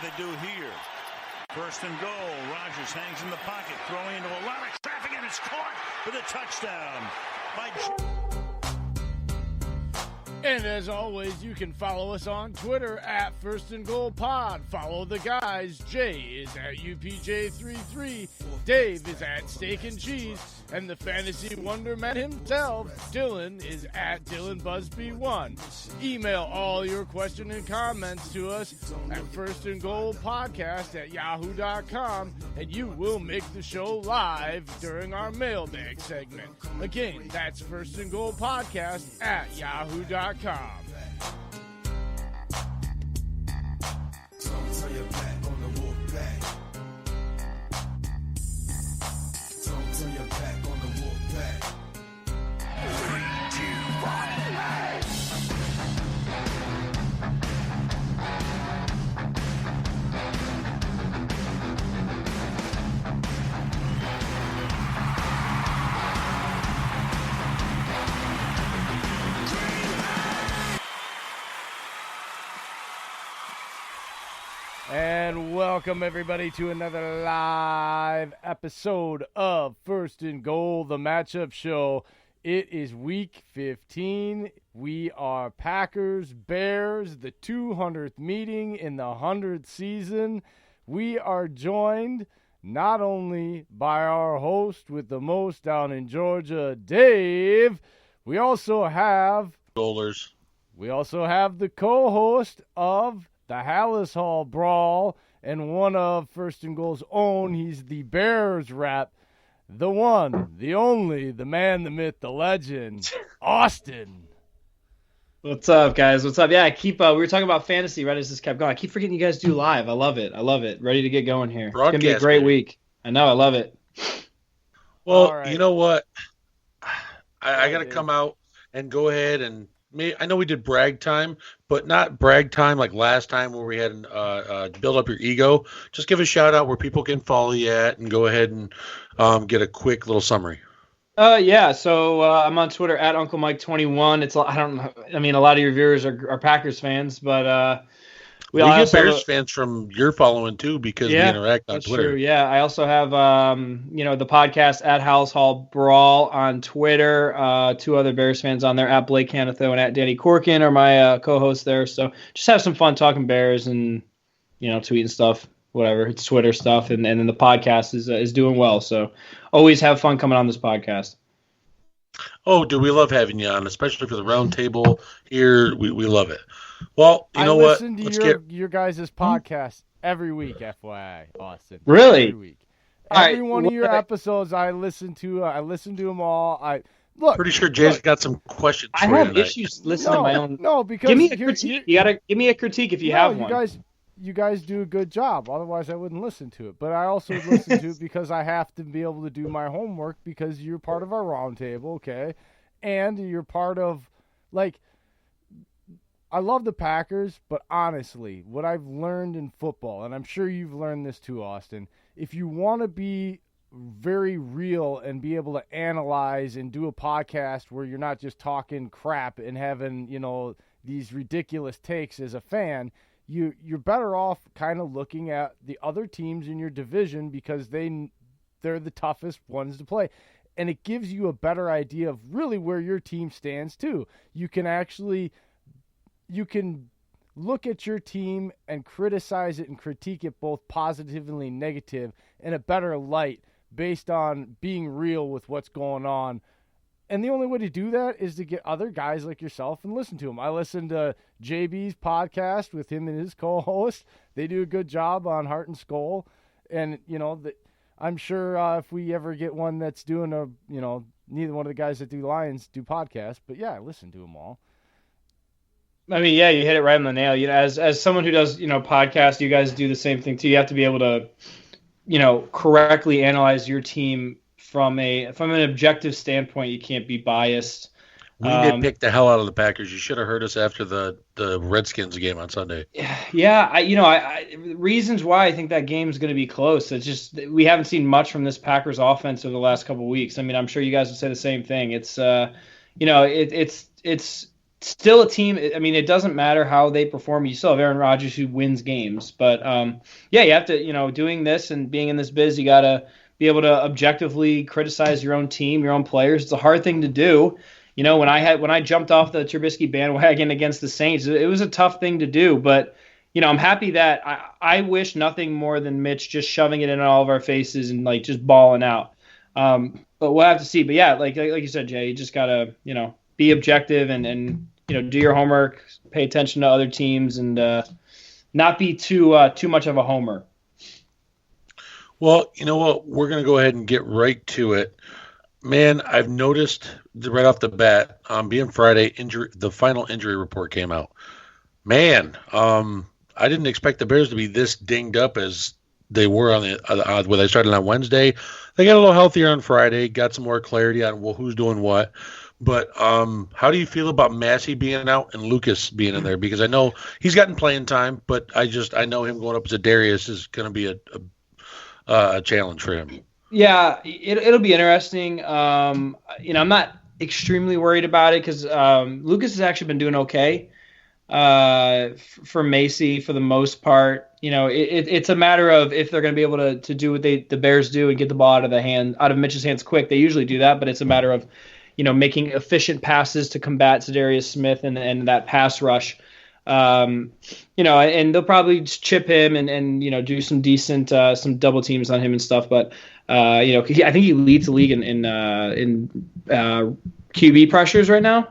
they do here. First and goal. Rodgers hangs in the pocket, throwing into a lot of traffic, and it's caught for the touchdown by. And as always, you can follow us on Twitter at First and Goal Pod. Follow the guys. Jay is at UPJ33. Dave is at Steak and Cheese. And the fantasy wonder man himself, Dylan, is at DylanBusby1. Email all your questions and comments to us at firstandgoalpodcast@yahoo.com, and you will make the show live during our mailbag segment. Again, that's firstandgoalpodcast@yahoo.com. Don't turn your back on the wolf pack. Don't turn your back on the wolf pack. 3, 2, 1. And welcome everybody to another live episode of First and Goal, the matchup show. It is week 15. We are Packers, Bears, the 200th meeting in the 100th season. We are joined not only by our host with the most down in Georgia, Dave. We also have the co-host of the Hallas Hall Brawl and one of First and Goal's own. He's the Bears rep, the one, the only, the man, the myth, the legend, Austin. What's up, guys? What's up? Yeah, we were talking about fantasy right as this kept going. I keep forgetting you guys do live. I love it. Ready to get going here. It's going to be a great week. I know. I love it. Well, right. You know what? I got to come out and go ahead and I know we did brag time, but not brag time like last time where we had build up your ego. Just give a shout out where people can follow you at and go ahead and get a quick little summary. Yeah. So I'm on Twitter at Uncle Mike21. It's I don't know. I mean, a lot of your viewers are Packers fans, but we get Bears fans from your following too because we interact on Twitter. True. Yeah, I also have the podcast at Hallas Hall Brawl on Twitter. Two other Bears fans on there at Blake Hanatho and at Danny Corkin are my co-hosts there. So just have some fun talking Bears and tweeting stuff, whatever. It's Twitter stuff, and then the podcast is doing well. So always have fun coming on this podcast. Oh, dude, we love having you on, especially for the round table here. We love it. Well, you know what? I listen to your guys' podcast every week, FYI, Austin. Really? Every week. Every one of your episodes I listen to. I listen to them all. Pretty sure Jay's got some questions for you. I have issues listening to my own. No, because give me a critique. You gotta give me a critique if you have one. You guys do a good job. Otherwise, I wouldn't listen to it. But I also listen to it because I have to be able to do my homework because you're part of our roundtable, okay? And you're part of, I love the Packers, but honestly, what I've learned in football, and I'm sure you've learned this too, Austin, if you want to be very real and be able to analyze and do a podcast where you're not just talking crap and having, these ridiculous takes as a fan, you're better off kind of looking at the other teams in your division because they're the toughest ones to play. And it gives you a better idea of really where your team stands too. You can look at your team and criticize it and critique it both positively and negative in a better light based on being real with what's going on. And the only way to do that is to get other guys like yourself and listen to them. I listened to JB's podcast with him and his co-host. They do a good job on Heart and Skull. And, I'm sure if we ever get one that's doing neither one of the guys that do Lions do podcasts. But, yeah, I listen to them all. I mean, yeah, you hit it right on the nail. As someone who does, podcasts, you guys do the same thing too. You have to be able to, correctly analyze your team from an objective standpoint. You can't be biased. We nitpicked the hell out of the Packers. You should have heard us after the Redskins game on Sunday. Yeah, I reasons why I think that game's going to be close. It's just we haven't seen much from this Packers offense over the last couple of weeks. I mean, I'm sure you guys would say the same thing. It's it's still a team. I mean, it doesn't matter how they perform. You still have Aaron Rodgers who wins games. But, yeah, you have to, doing this and being in this biz, you got to be able to objectively criticize your own team, your own players. It's a hard thing to do. When I jumped off the Trubisky bandwagon against the Saints, it was a tough thing to do. But, I'm happy that I wish nothing more than Mitch just shoving it in all of our faces and, like, just balling out. But we'll have to see. But, yeah, like you said, Jay, you just got to, be objective and do your homework, pay attention to other teams, and not be too much of a homer. Well, you know what? We're going to go ahead and get right to it. Man, I've noticed right off the bat, being Friday, the final injury report came out. Man, I didn't expect the Bears to be this dinged up as they were when they started on Wednesday. They got a little healthier on Friday, got some more clarity on who's doing what. But how do you feel about Massey being out and Lucas being in there? Because I know he's gotten playing time, but I know him going up as a Darius is going to be a challenge for him. Yeah, it'll be interesting. I'm not extremely worried about it because Lucas has actually been doing okay for Macy for the most part. It's a matter of if they're going to be able to do what the Bears do and get the ball out of Mitch's hands quick. They usually do that, but it's a matter of making efficient passes to combat Za'Darius Smith and that pass rush. And they'll probably just chip him and do some decent some double teams on him and stuff. But I think he leads the league in QB pressures right now.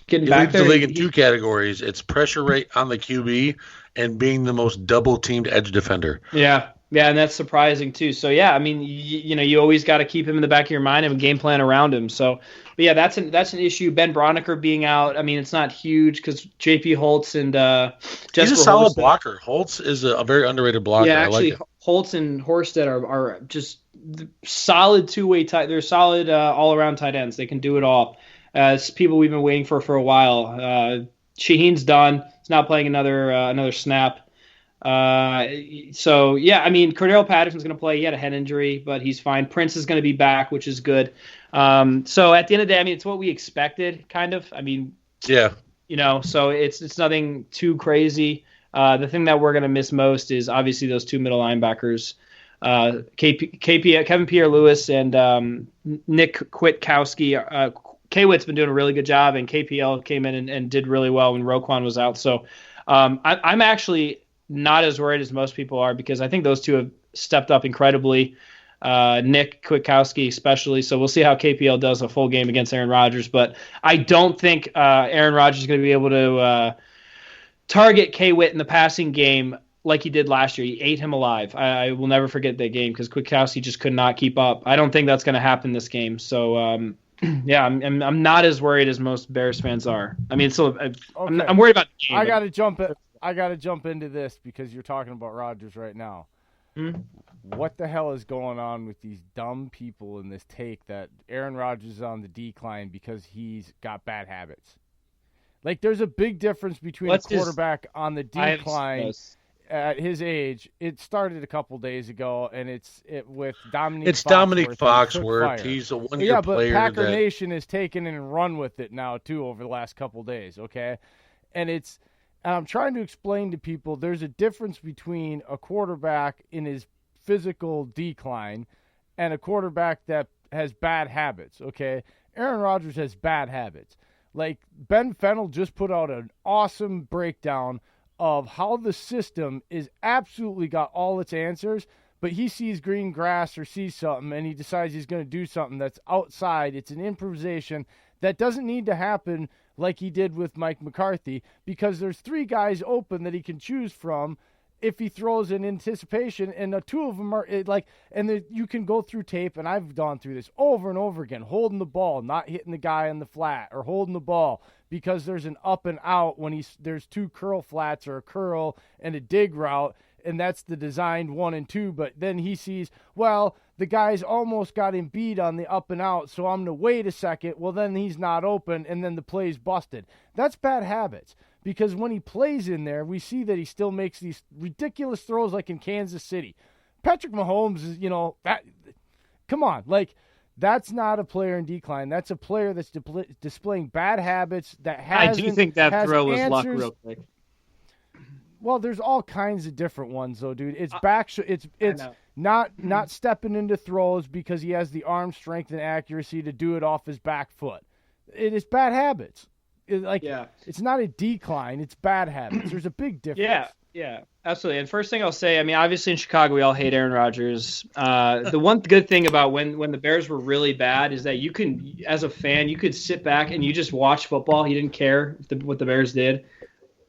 Getting he back leads there, the league in two categories: it's pressure rate on the QB and being the most double teamed edge defender. Yeah. Yeah, and that's surprising too. So yeah, I mean, you always got to keep him in the back of your mind and game plan around him. So, but yeah, that's an issue. Ben Broniker being out, I mean, it's not huge because J.P. Holtz and he's a solid blocker. Holtz is a very underrated blocker. Yeah, actually, I like Holtz and Horsted are just solid two-way tight. They're solid all-around tight ends. They can do it all. It's people we've been waiting for a while. Shaheen's done. He's not playing another snap. So yeah, I mean, Cordell Patterson's going to play. He had a head injury, but he's fine. Prince is going to be back, which is good. So at the end of the day, I mean, it's what we expected, kind of. I mean, yeah, so it's nothing too crazy. The thing that we're going to miss most is obviously those two middle linebackers, Kevin Pierre-Louis and Nick Kwiatkowski. K-Witt's been doing a really good job, and KPL came in and did really well when Roquan was out. So I'm actually not as worried as most people are because I think those two have stepped up incredibly. Nick Kwiatkowski especially. So we'll see how KPL does a full game against Aaron Rodgers. But I don't think Aaron Rodgers is going to be able to target K-Witt in the passing game like he did last year. He ate him alive. I will never forget that game because Kwiatkowski just could not keep up. I don't think that's going to happen this game. So, yeah, I'm not as worried as most Bears fans are. I mean, I'm worried about the game. I got to jump into this because you're talking about Rodgers right now. What the hell is going on with these dumb people in this take that Aaron Rodgers is on the decline because he's got bad habits? Like, there's a big difference between a quarterback on the decline at his age. It started a couple days ago, and it's with Dominique. It's Dominique Foxworth. He's a one-year player. Yeah, but Packer Nation has taken and run with it now too over the last couple days. Okay, and I'm trying to explain to people there's a difference between a quarterback in his physical decline and a quarterback that has bad habits. Okay, Aaron Rodgers has bad habits. Like, Ben Fennell just put out an awesome breakdown of how the system is absolutely got all its answers, but he sees green grass or sees something and he decides he's going to do something that's outside. It's an improvisation that doesn't need to happen like he did with Mike McCarthy because there's three guys open that he can choose from if he throws in anticipation, and the two of them are you can go through tape, and I've gone through this over and over again, holding the ball, not hitting the guy on the flat, or holding the ball because there's an up and out when there's two curl flats or a curl and a dig route, and that's the designed 1 and 2, but then he sees, well, the guy's almost got him beat on the up and out, so I'm going to wait a second. Well, then he's not open, and then the play's busted. That's bad habits. Because when he plays in there, we see that he still makes these ridiculous throws like in Kansas City. Patrick Mahomes is, come on. Like, That's not a player in decline. That's a player that's displaying bad habits that has. I do think that throw was luck answers. real quick. Well, there's all kinds of different ones, though, dude. It's it's not stepping into throws because he has the arm strength and accuracy to do it off his back foot. It is bad habits. It's not a decline. It's bad habits. There's a big difference. Yeah, absolutely. And first thing I'll say, I mean, obviously in Chicago we all hate Aaron Rodgers. The one good thing about when the Bears were really bad is that you can, as a fan, you could sit back and you just watch football. You didn't care what the Bears did,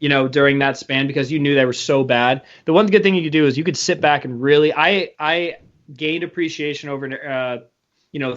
during that span because you knew they were so bad. The one good thing you could do is you could sit back and really, I gained appreciation over,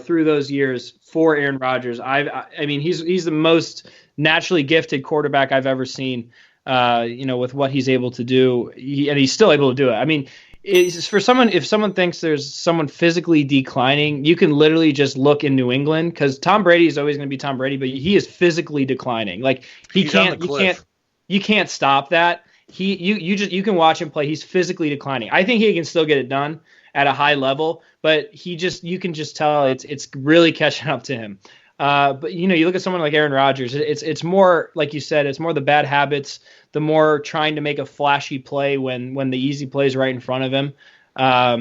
through those years for Aaron Rodgers. I mean, he's the most naturally gifted quarterback I've ever seen. With what he's able to do, and he's still able to do it. I mean, if someone thinks there's someone physically declining, you can literally just look in New England because Tom Brady is always going to be Tom Brady, but he is physically declining. Like you can't stop that. You can watch him play. He's physically declining. I think he can still get it done at a high level, but you can just tell it's really catching up to him. But you look at someone like Aaron Rodgers, it's more, like you said, it's more the bad habits, the more trying to make a flashy play when the easy play is right in front of him. I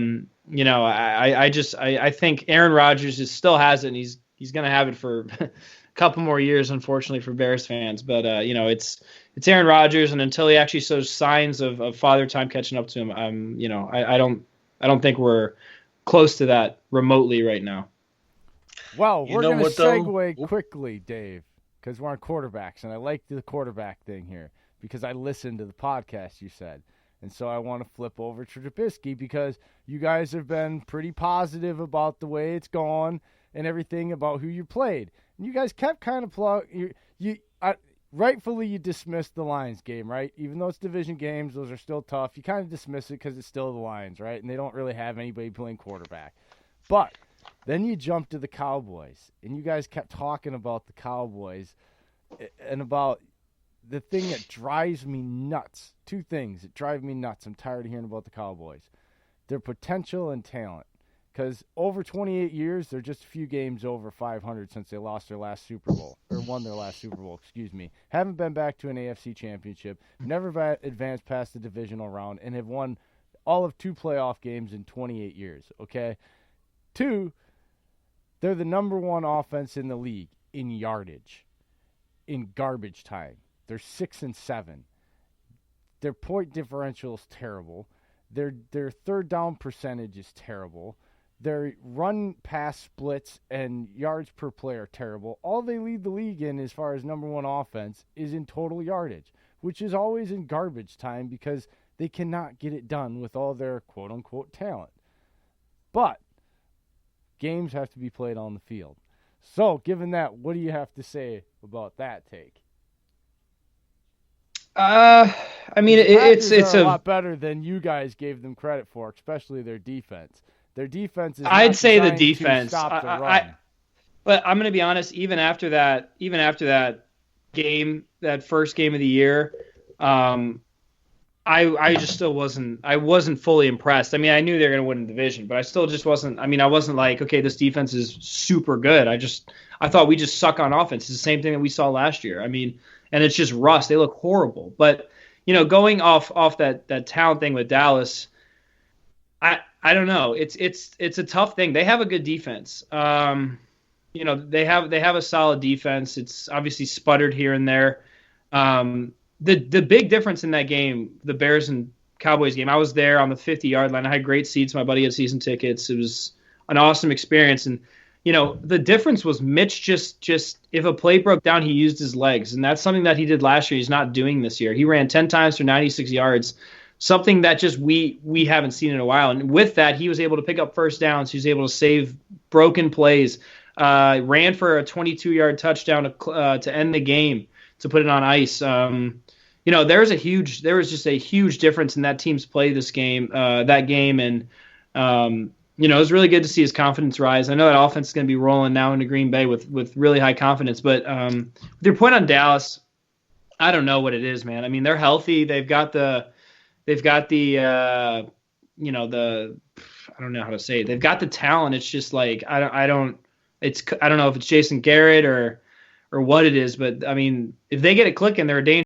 think Aaron Rodgers still has it, and he's going to have it for a couple more years, unfortunately, for Bears fans. But it's Aaron Rodgers, and until he actually shows signs of father time catching up to him, I don't think we're close to that remotely right now. Well, we're going to segue quickly, Dave, because we're on quarterbacks, and I like the quarterback thing here because I listened to the podcast you said. And so I want to flip over to Trubisky because you guys have been pretty positive about the way it's gone and everything about who you played. And you guys kept kind of rightfully you dismissed the Lions game, right? Even though it's division games, those are still tough. You kind of dismiss it because it's still the Lions, right? And they don't really have anybody playing quarterback. But then you jumped to the Cowboys, and you guys kept talking about the Cowboys and about the thing that drives me nuts. Two things that drive me nuts. I'm tired of hearing about the Cowboys. Their potential and talent. Because over 28 years, they're just a few games over 500 since they lost their last Super Bowl, or won their last Super Bowl, Haven't been back to an AFC championship, never advanced past the divisional round, and have won all of 2 playoff games in 28 years, okay? 2, they're the number 1 offense in the league in yardage, in garbage time. They're 6-7. Their point differential is terrible. Their third down percentage is terrible. Their run pass splits and yards per play are terrible. All they lead the league in as far as number 1 offense is in total yardage, which is always in garbage time because they cannot get it done with all their quote-unquote talent. But games have to be played on the field. So, given that, what do you have to say about that take? I mean, it's a lot better than you guys gave them credit for, especially their defense. Their defense is. I'd say the defense. Stop the run. But I'm going to be honest. Even after that game, that first game of the year, I just still wasn't. I wasn't fully impressed. I mean, I knew they were going to win the division, but I still just wasn't. I mean, I wasn't like, okay, this defense is super good. I thought we just suck on offense. It's the same thing that we saw last year. I mean, and it's just rust. They look horrible. But going off that talent thing with Dallas, I don't know. It's a tough thing. They have a good defense. They have a solid defense. It's obviously sputtered here and there. The big difference in that game, the Bears and Cowboys game, I was there on the 50-yard line. I had great seats. My buddy had season tickets. It was an awesome experience. And, the difference was Mitch just if a play broke down, he used his legs. And that's something that he did last year. He's not doing this year. He ran 10 times for 96 yards, something that just we haven't seen in a while. And with that, he was able to pick up first downs. He was able to save broken plays, ran for a 22-yard touchdown to end the game, to put it on ice. There was just a huge difference in that team's play that game. And, it was really good to see his confidence rise. I know that offense is going to be rolling now into Green Bay with really high confidence. But with your point on Dallas, I don't know what it is, man. I mean, they're healthy. They've got the I don't know how to say it. They've got the talent. It's just like I I don't know if it's Jason Garrett or what it is, but I mean, if they get it clicking, they're a dangerous